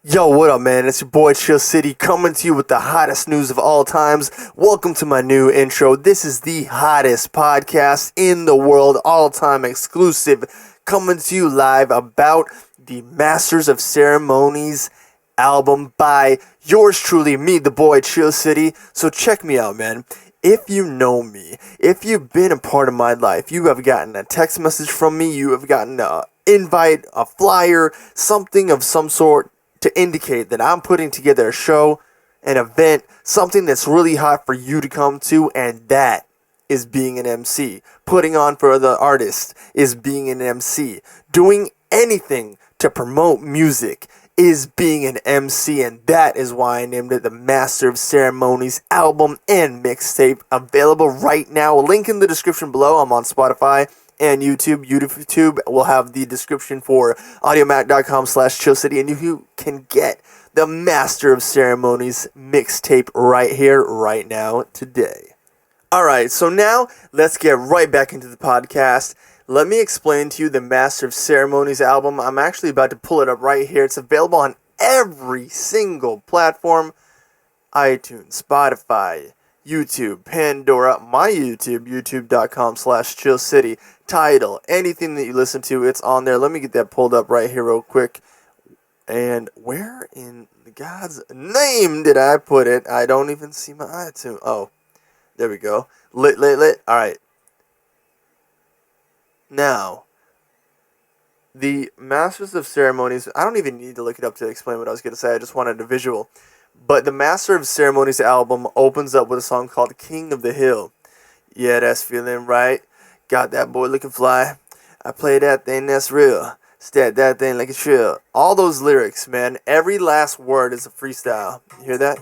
Yo, what up, man? It's your boy Chill City coming to you with the hottest news of all times. Welcome to my new intro. This is the hottest podcast in the world, all-time exclusive, coming to you live about the Masters of Ceremonies album by yours truly, me, the boy Chill City. So check me out, man. If you know me, if you've been a part of my life, you have gotten a text message from me, you have gotten an invite, a flyer, something of some sort to indicate that I'm putting together a show, an event, something that's really hot for you to come to, and that is being an MC. Putting on for the artist is being an MC. Doing anything to promote music is being an MC, and that is why I named it the Master of Ceremonies album and mixtape, available right now. Link in the description below. I'm on Spotify and YouTube. YouTube will have the description for audiomac.com/chillcity, and you can get the Master of Ceremonies mixtape right here, right now, today. Alright, so now let's get right back into the podcast. Let me explain to you the Master of Ceremonies album. I'm actually about to pull it up right here. It's available on every single platform: iTunes, Spotify, YouTube, Pandora, my YouTube, youtube.com/chillcity, Tidal, anything that you listen to, it's on there. Let me get that pulled up right here real quick. And where in God's name did I put it? I don't even see my iTunes. Oh, there we go. Lit. Alright. Now, the Masters of Ceremonies, I don't even need to look it up to explain what I was going to say. I just wanted a visual. But the Master of Ceremonies album opens up with a song called King of the Hill. Yeah, that's feeling right. Got that boy looking fly. I play that thing that's real. Stat that thing like a trill. All those lyrics, man. Every last word is a freestyle. You hear that?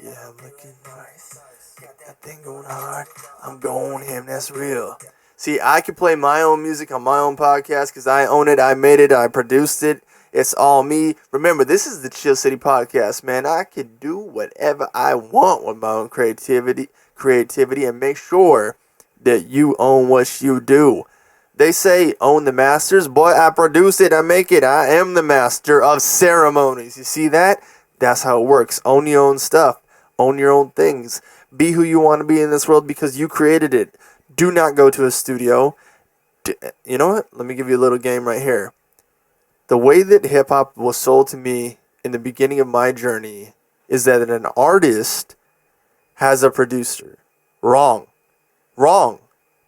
Yeah, I'm looking nice. Got that thing going hard. I'm going him, that's real. See, I can play my own music on my own podcast because I own it, I made it, I produced it. It's all me. Remember, this is the Chill City podcast, man. I can do whatever I want with my own creativity, and make sure that you own what you do. They say own the masters. Boy, I produce it, I make it. I am the master of ceremonies. You see that? That's how it works. Own your own stuff. Own your own things. Be who you want to be in this world because you created it. Do not go to a studio. You know what? Let me give you a little game right here. The way that hip-hop was sold to me in the beginning of my journey is that an artist has a producer. Wrong.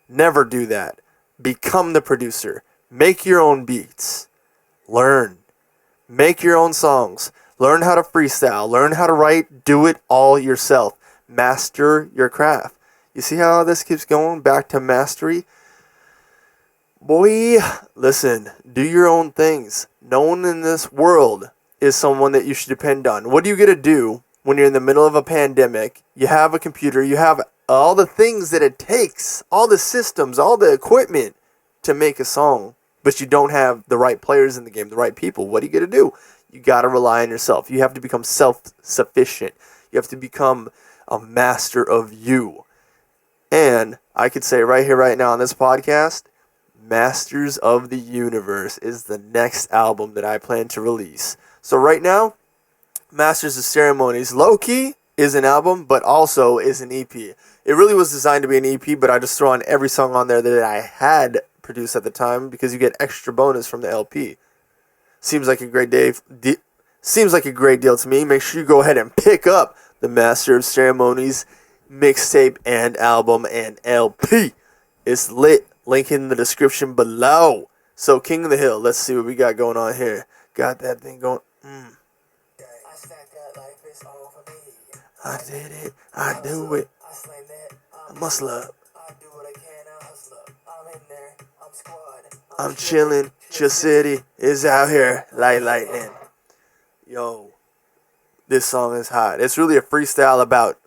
Never do that. Become the producer. Make your own beats. Learn. Make your own songs. Learn how to freestyle. Learn how to write. Do it all yourself. Master your craft. You see how this keeps going back to mastery? Boy, listen, do your own things. No one in this world is someone that you should depend on. What are you going to do when you're in the middle of a pandemic? You have a computer, you have all the things that it takes, all the systems, all the equipment to make a song, but you don't have the right players in the game, the right people. What are you going to do? You got to rely on yourself. You have to become self-sufficient. You have to become a master of you. And I could say right here, right now on this podcast, Masters of the Universe is the next album that I plan to release. So right now, Masters of Ceremonies, low-key, is an album, but also is an EP. It really was designed to be an EP, but I just throw on every song on there that I had produced at the time because you get extra bonus from the LP. Seems like a great Seems like a great deal to me. Make sure you go ahead and pick up the Master of Ceremonies mixtape and album and LP. It's lit. Link in the description below. So, King of the Hill, let's see what we got going on here. Got that thing going. I did it. I do it. I muscle up. I'm chilling. Chill City is out here like lightning. Yo, this song is hot. It's really a freestyle about.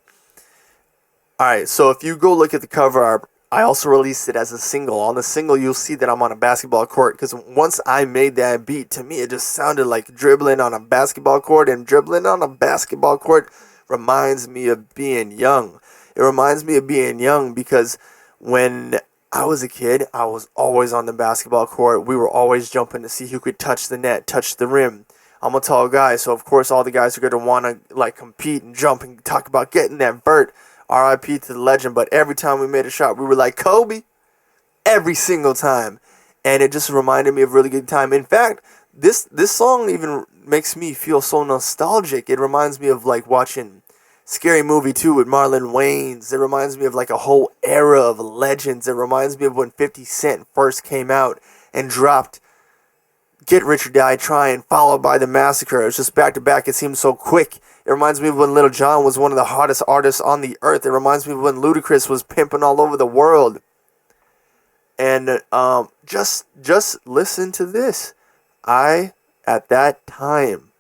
Alright, so if you go look at the cover art, I also released it as a single. On the single, you'll see that I'm on a basketball court because once I made that beat, to me, it just sounded like dribbling on a basketball court, and dribbling on a basketball court reminds me of being young. It reminds me of being young because when I was a kid, I was always on the basketball court. We were always jumping to see who could touch the net, touch the rim. I'm a tall guy, so of course all the guys are going to want to like compete and jump and talk about getting that vert. RIP to the legend. But every time we made a shot, we were like, Kobe, every single time. And it just reminded me of a really good time. In fact, this song even makes me feel so nostalgic. It reminds me of like watching Scary Movie 2 with Marlon Wayans. It reminds me of like a whole era of legends. It reminds me of when 50 Cent first came out and dropped Get Rich or Die Trying, followed by The Massacre. It was just back to back. It seemed so quick. It reminds me of when Lil Jon was one of the hottest artists on the earth. It reminds me of when Ludacris was pimping all over the world. And just listen to this. I, at that time,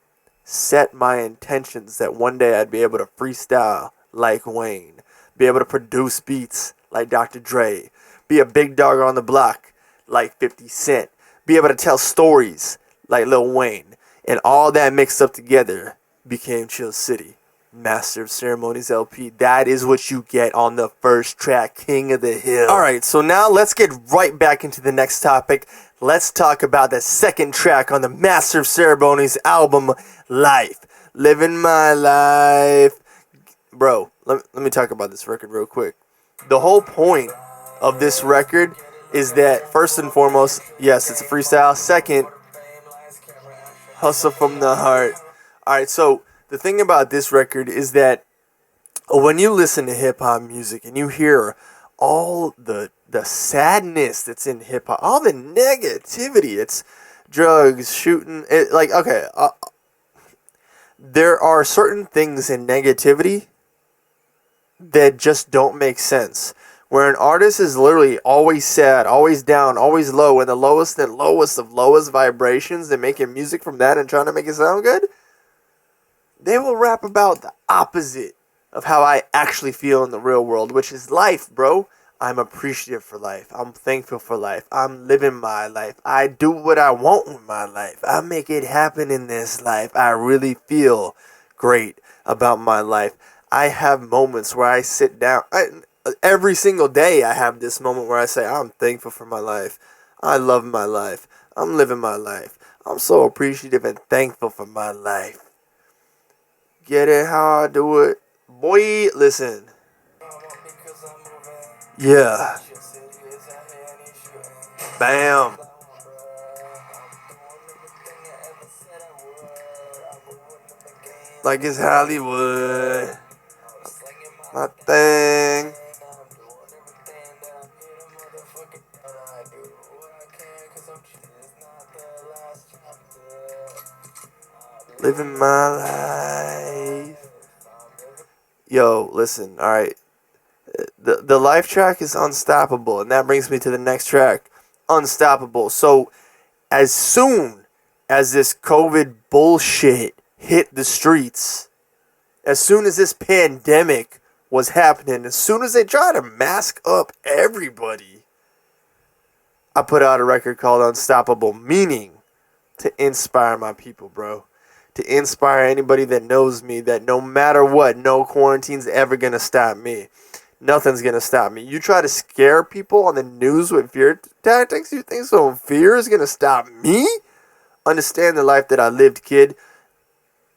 set my intentions that one day I'd be able to freestyle like Wayne, be able to produce beats like Dr. Dre, be a big dog on the block like 50 Cent, be able to tell stories like Lil Wayne, and all that mixed up together became Chill City, Master of Ceremonies LP. That is what you get on the first track, King of the Hill. Alright, so now let's get right back into the next topic. Let's talk about the second track on the Master of Ceremonies album, Life. Living My Life. Bro, let me talk about this record real quick. The whole point of this record is that, first and foremost, yes, it's a freestyle. Second, hustle from the heart. Alright, so the thing about this record is that when you listen to hip-hop music and you hear all the sadness that's in hip-hop, all the negativity, it's drugs, shooting, there are certain things in negativity that just don't make sense. Where an artist is literally always sad, always down, always low, and the lowest and lowest of lowest vibrations, and making music from that and trying to make it sound good, they will rap about the opposite of how I actually feel in the real world, which is life, bro. I'm appreciative for life. I'm thankful for life. I'm living my life. I do what I want with my life. I make it happen in this life. I really feel great about my life. I have moments where I sit down. Every single day I have this moment where I say, I'm thankful for my life. I love my life. I'm living my life. I'm so appreciative and thankful for my life. Get it how I do it? Boy, listen. Yeah. Bam. Like it's Hollywood. My thing. Living my life. Yo, listen, alright. The life track is Unstoppable, and that brings me to the next track, Unstoppable. So, as soon as this COVID bullshit hit the streets, as soon as this pandemic was happening, as soon as they tried to mask up everybody, I put out a record called Unstoppable, meaning to inspire my people, bro. To inspire anybody that knows me, that no matter what, no quarantine's ever gonna stop me. Nothing's gonna stop me. You try to scare people on the news with fear tactics, you think so fear is gonna stop me? Understand the life that I lived, kid.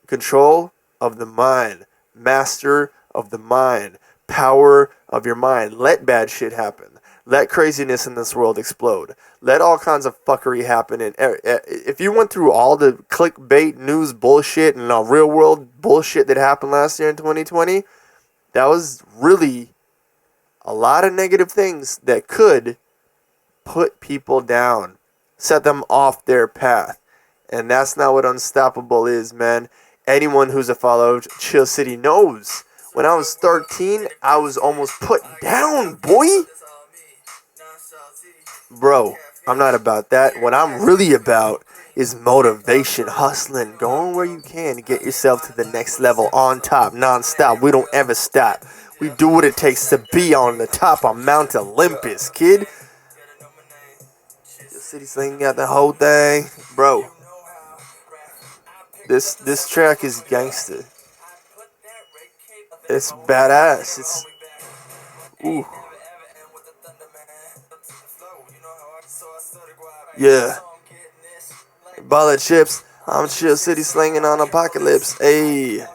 Control of the mind. Master of the mind. Power of your mind. Let bad shit happen. Let craziness in this world explode. Let all kinds of fuckery happen. And if you went through all the clickbait news bullshit and real world bullshit that happened last year in 2020, that was really a lot of negative things that could put people down, set them off their path. And that's not what Unstoppable is, man. Anyone who's a follower of Chill City knows. When I was 13, I was almost put down, boy. Bro, I'm not about that. What I'm really about is motivation, hustling, going where you can to get yourself to the next level, on top, non-stop. We don't ever stop. We do what it takes to be on the top of Mount Olympus, kid. The city slinging got the whole thing. Bro, this track is gangster. It's badass. It's... Ooh. Yeah. Ball of chips. I'm Chill City slinging on Apocalypse. Ayy.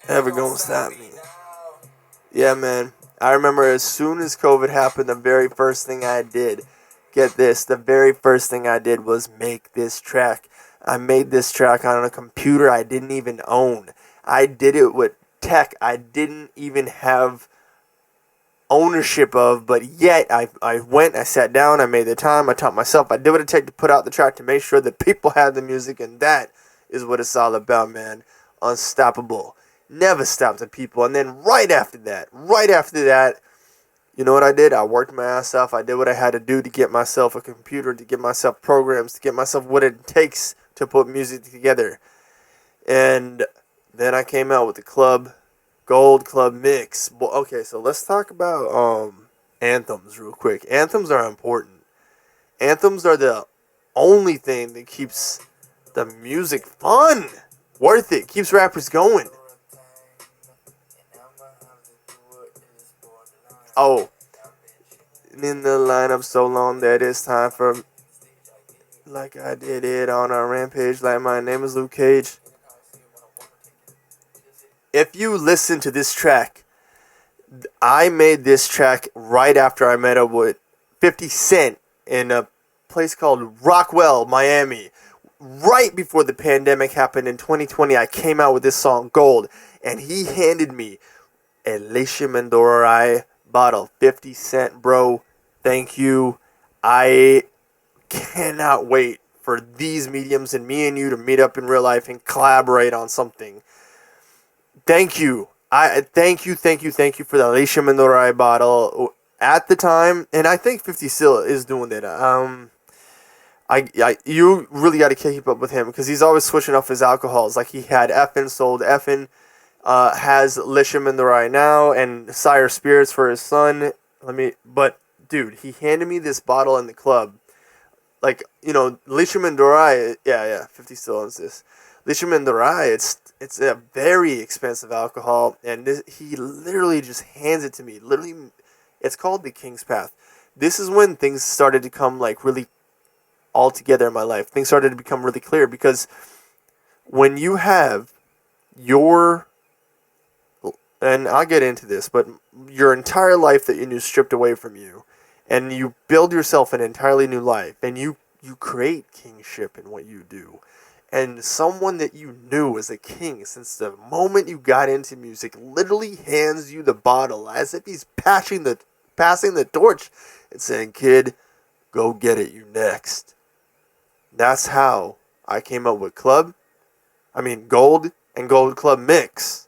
Ever gonna stop me? Yeah, man. I remember as soon as COVID happened, the very first thing I did, get this, the very first thing I did was make this track. I made this track on a computer I didn't even own. I did it with tech I didn't even have ownership of, but yet I went, I sat down, I made the time, I taught myself, I did what it took to put out the track to make sure that people had the music, and that is what it's all about, man. Unstoppable. Never stop the people. And then right after that, you know what I did? I worked my ass off. I did what I had to do to get myself a computer, to get myself programs, to get myself what it takes to put music together. And then I came out with the Gold Club Mix. Well, okay, so let's talk about anthems real quick. Anthems are important. Anthems are the only thing that keeps the music fun, worth it, keeps rappers going. Oh, in the lineup so long that it's time for, like I did it on a rampage, like my name is Luke Cage. If you listen to this track, I made this track right after I met up with 50 Cent in a place called Rockwell, Miami. Right before the pandemic happened in 2020, I came out with this song, Gold, and he handed me a Leisha Mendorai bottle. 50 Cent, bro. Thank you. I cannot wait for these mediums and me and you to meet up in real life and collaborate on something. Thank you. I thank you for the Leisha Mendorai bottle at the time, and I think 50 still is doing that. You really got to keep up with him because he's always switching up his alcohols. Like he had Effin, sold Effin, has Leisha Mendorai now, and Sire Spirits for his son. But dude, he handed me this bottle in the club. Like, you know, Leisha Mendorai, yeah, 50 still owns this. Leisha Mendorai, it's a very expensive alcohol, and he literally just hands it to me. Literally, it's called the King's Path. This is when things started to come like really all together in my life. Things started to become really clear because when you have and I'll get into this, but your entire life that you knew stripped away from you, and you build yourself an entirely new life, and you create kingship in what you do. And someone that you knew as a king since the moment you got into music literally hands you the bottle as if he's passing the torch and saying, "Kid, go get it, you next." That's how I came up with Gold and Gold Club Mix.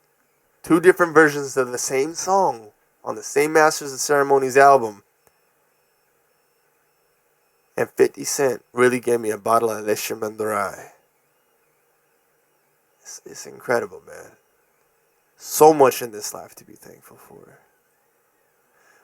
Two different versions of the same song on the same Masters of Ceremonies album. And 50 Cent really gave me a bottle of Leisha Mendorai. It's incredible, man. So much in this life to be thankful for.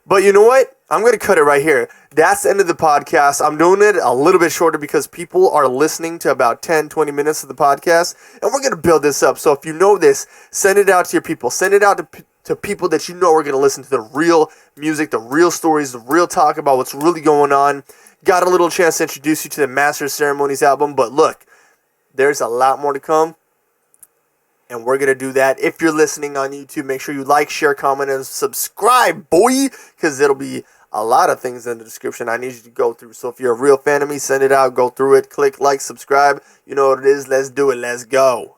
But you know what? I'm going to cut it right here. That's the end of the podcast. I'm doing it a little bit shorter because people are listening to about 10, 20 minutes of the podcast. And we're going to build this up. So if you know this, send it out to your people. Send it out to people that you know are going to listen to the real music, the real stories, the real talk about what's really going on. Got a little chance to introduce you to the Master of Ceremonies album. But look, there's a lot more to come. And we're going to do that. If you're listening on YouTube, make sure you like, share, comment, and subscribe, boy. Because there'll be a lot of things in the description I need you to go through. So if you're a real fan of me, send it out, go through it, click like, subscribe. You know what it is. Let's do it. Let's go.